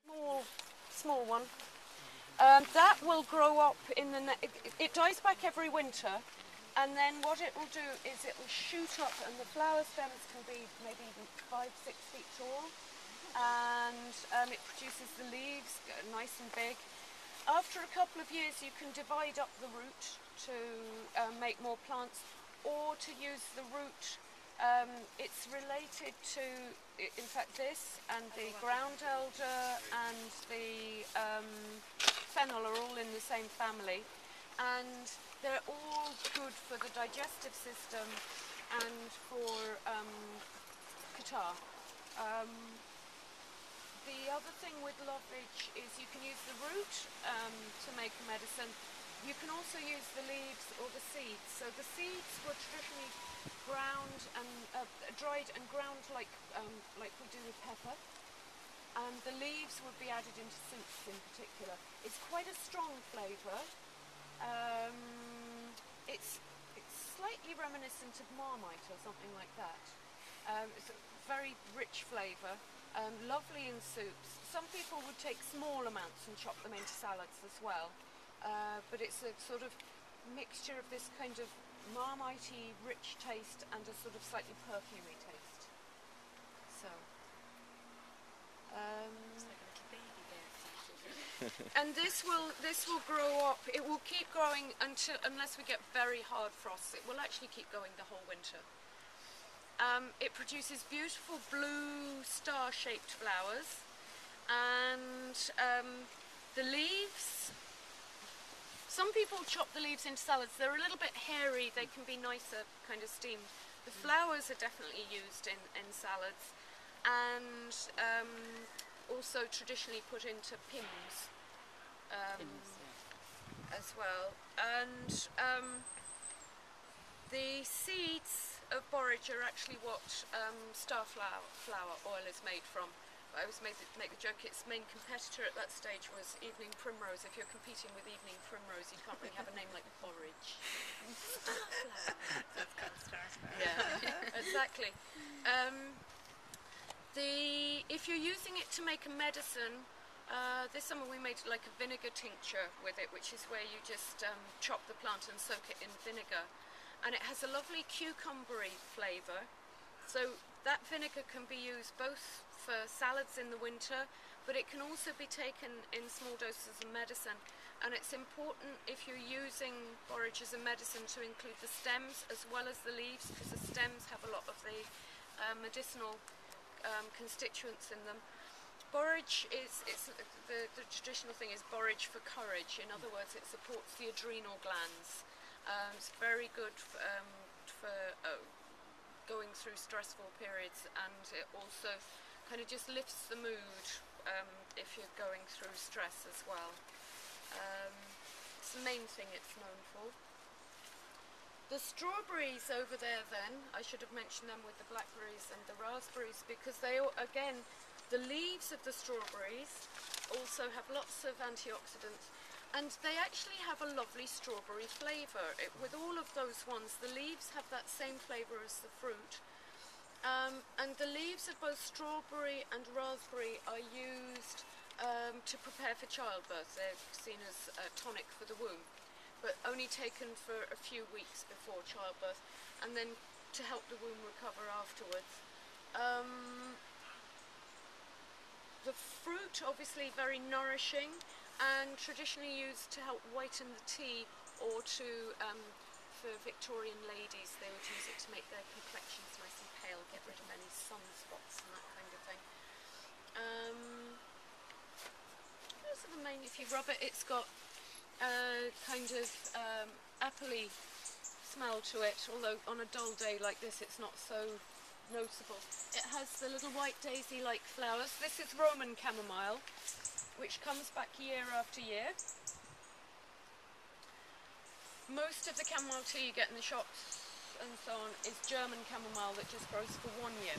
Small one. That will grow up in the... It dies back every winter, and then what it will do is it will shoot up, and the flower stems can be maybe even 5-6 feet tall, and it produces the leaves nice and big. After a couple of years you can divide up the root to make more plants, or to use the root. It's related to, in fact, this and the ground elder and the fennel are all in the same family, and they're all good for the digestive system and for catarrh. The other thing with lovage is you can use the root to make a medicine. You can also use the leaves or the seeds. So the seeds were traditionally ground and dried and ground like we do with pepper, and the leaves would be added into soups in particular. It's quite a strong flavour. It's slightly reminiscent of Marmite or something like that. It's a very rich flavour. Lovely in soups. Some people would take small amounts and chop them into salads as well, but it's a sort of mixture of this kind of Marmite-y rich taste and a sort of slightly perfumey taste. So, it's like a little baby there. and this will grow up. It will keep growing unless we get very hard frosts. It will actually keep going the whole winter. It produces beautiful blue star-shaped flowers, and the leaves, some people chop the leaves into salads. They're a little bit hairy, they can be nicer kind of steamed. The flowers are definitely used in salads, and also traditionally put into pims, as well. And the seeds of borage are actually what starflower oil is made from. I always make the joke, its main competitor at that stage was Evening Primrose. If you're competing with Evening Primrose, you can't really have a name like borage. That's called starflower. Yeah, exactly. If you're using it to make a medicine, this summer we made like a vinegar tincture with it, which is where you just chop the plant and soak it in vinegar. And it has a lovely cucumbery flavour. So that vinegar can be used both for salads in the winter, but it can also be taken in small doses of medicine. And it's important, if you're using borage as a medicine, to include the stems as well as the leaves, because the stems have a lot of the medicinal constituents in them. Borage is, the traditional thing is borage for courage. In other words, it supports the adrenal glands. It's very good for going through stressful periods, and it also kind of just lifts the mood if you're going through stress as well. It's the main thing it's known for. The strawberries over there then, I should have mentioned them with the blackberries and the raspberries, because they, again, the leaves of the strawberries also have lots of antioxidants. And they actually have a lovely strawberry flavour. With all of those ones, the leaves have that same flavour as the fruit. And the leaves of both strawberry and raspberry are used to prepare for childbirth. They're seen as a tonic for the womb, but only taken for a few weeks before childbirth, and then to help the womb recover afterwards. The fruit, obviously very nourishing, and traditionally used to help whiten the tea, or to, for Victorian ladies, they would use it to make their complexions nice and pale, get rid of any sunspots and that kind of thing. Those are the main, if you rub it, it's got a kind of appley smell to it, although on a dull day like this it's not so noticeable. It has the little white daisy-like flowers. This is Roman chamomile, which comes back year after year. Most of the chamomile tea you get in the shops and so on is German chamomile that just grows for 1 year.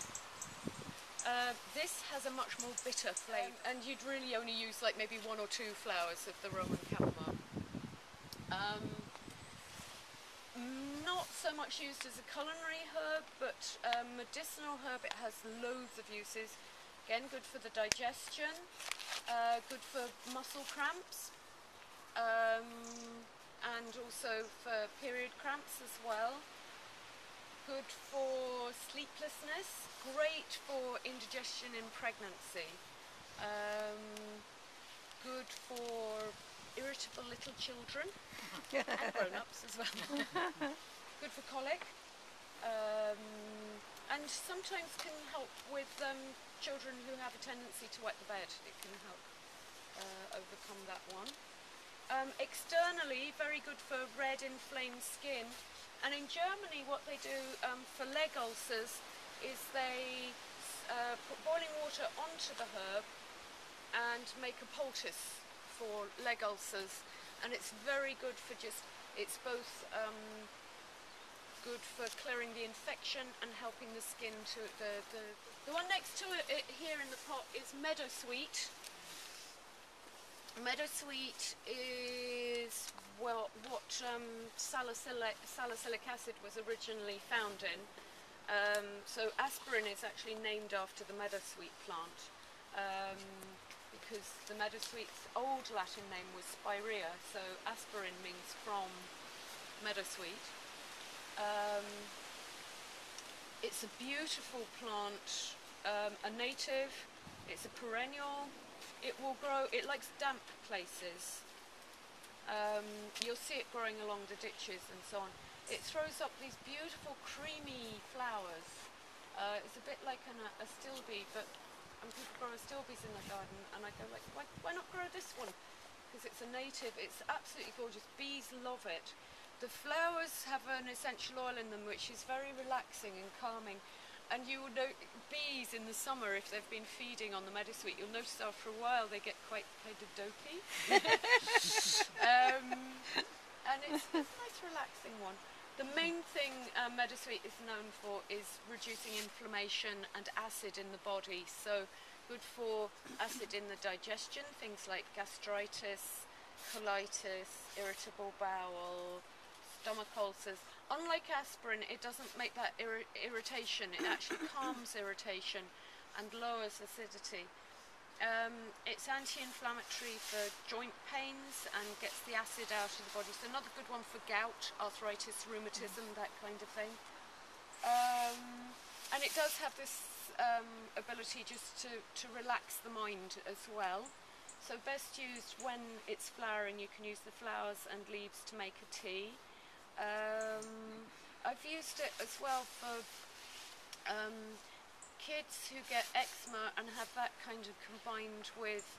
This has a much more bitter flavour, and you'd really only use like maybe 1 or 2 flowers of the Roman chamomile. Not so much used as a culinary herb, but medicinal herb. It has loads of uses. Again, good for the digestion. good for muscle cramps, and also for period cramps as well. Good for sleeplessness, great for indigestion in pregnancy, good for irritable little children and grown-ups as well. Good for colic, and sometimes can help with children who have a tendency to wet the bed. It can help overcome that one. Externally, very good for red inflamed skin. And in Germany, what they do for leg ulcers is they put boiling water onto the herb and make a poultice for leg ulcers. And it's very good for it's both good for clearing the infection and helping the skin to the one next to it here in the pot is meadowsweet. Meadowsweet is what salicylic acid was originally found in. So aspirin is actually named after the meadowsweet plant, because the meadowsweet's old Latin name was spirea, so aspirin means from meadowsweet. It's a beautiful plant, a native, it's a perennial. It will grow, it likes damp places. You'll see it growing along the ditches and so on. It throws up these beautiful creamy flowers. It's a bit like a stilbe, but people grow stilbes in the garden, and I go like, why not grow this one? Because it's a native, it's absolutely gorgeous. Bees love it. The flowers have an essential oil in them which is very relaxing and calming. And you will know bees in the summer, if they've been feeding on the meadowsweet, you'll notice after a while they get quite kind of dopey. And it's a nice relaxing one. The main thing meadowsweet is known for is reducing inflammation and acid in the body. So good for acid in the digestion, things like gastritis, colitis, irritable bowel, stomach ulcers. Unlike aspirin, it doesn't make that irritation. It actually calms irritation and lowers acidity. It's anti-inflammatory for joint pains and gets the acid out of the body. So another good one for gout, arthritis, rheumatism, that kind of thing. And it does have this ability just to relax the mind as well. So best used when it's flowering. You can use the flowers and leaves to make a tea. I've used it as well for kids who get eczema and have that kind of combined with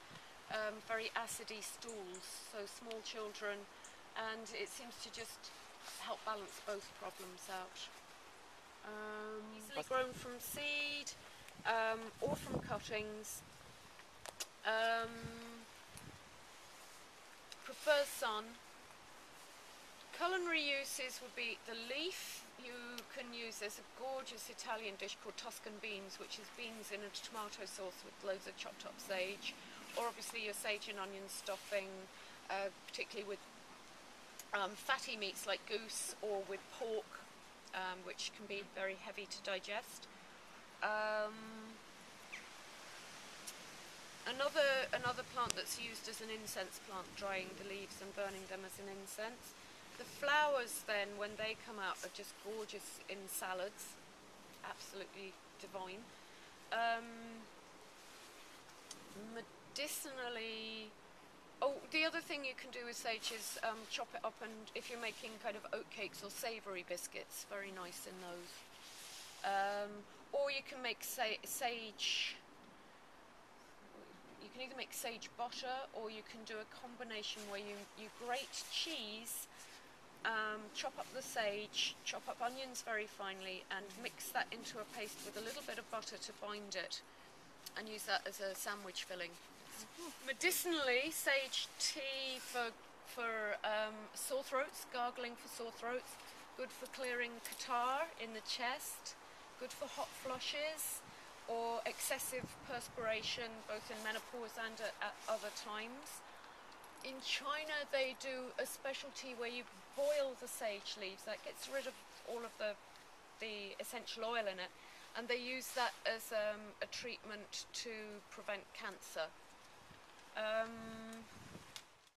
very acidy stools, so small children, and it seems to just help balance both problems out. Easily grown from seed or from cuttings. Prefers sun. Culinary uses would be the leaf. You can use, there's a gorgeous Italian dish called Tuscan beans, which is beans in a tomato sauce with loads of chopped up sage, or obviously your sage and onion stuffing, particularly with fatty meats like goose or with pork, which can be very heavy to digest. Another plant that's used as an incense plant, drying the leaves and burning them as an incense. The flowers then, when they come out, are just gorgeous in salads, absolutely divine. Medicinally, the other thing you can do with sage is chop it up, and if you're making kind of oat cakes or savoury biscuits, very nice in those. Or you can make sage. You can either make sage butter, or you can do a combination where you grate cheese, chop up the sage, chop up onions very finely, and mix that into a paste with a little bit of butter to bind it, and use that as a sandwich filling. Medicinally, sage tea for sore throats, gargling for sore throats, good for clearing catarrh in the chest, good for hot flushes or excessive perspiration, both in menopause and at other times. In China, they do a specialty where you boil the sage leaves. That gets rid of all of the essential oil in it, and they use that as a treatment to prevent cancer.